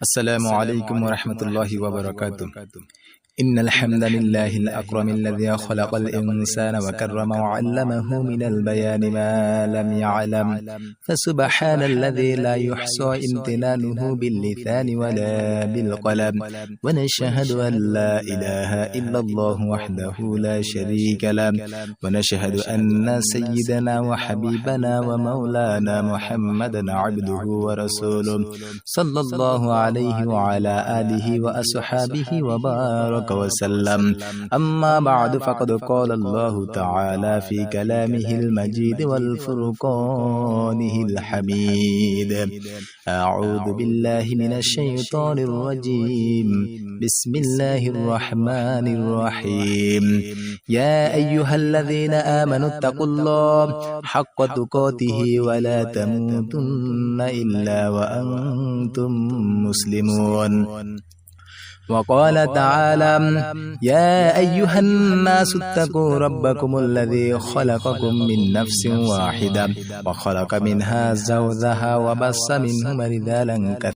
السلام عليكم ورحمة الله وبركاته. إن الحمد لله الأكرم الذي خلق الإنسان وكرم وعلمه من البيان ما لم يعلم، فسبحان الذي لا يحصى امتنانه باللسان ولا بالقلم، ونشهد أن لا إله إلا الله وحده لا شريك له، ونشهد أن سيدنا وحبيبنا ومولانا محمدا عبده ورسوله صلى الله عليه وعلى آله وأصحابه وبارك وسلم. أما بعد، فقد قال الله تعالى في كلامه المجيد والفرقانه الحميد: أعوذ بالله من الشيطان الرجيم، بسم الله الرحمن الرحيم. يا أيها الذين آمنوا اتقوا الله حق تقاته ولا تموتن إلا وأنتم مسلمون. وقال تعالى: يا أيها الناس اتقوا ربكم الذي خلقكم من نفس واحدة وخلق منها زوجها وبث منهما رجالا كثيرا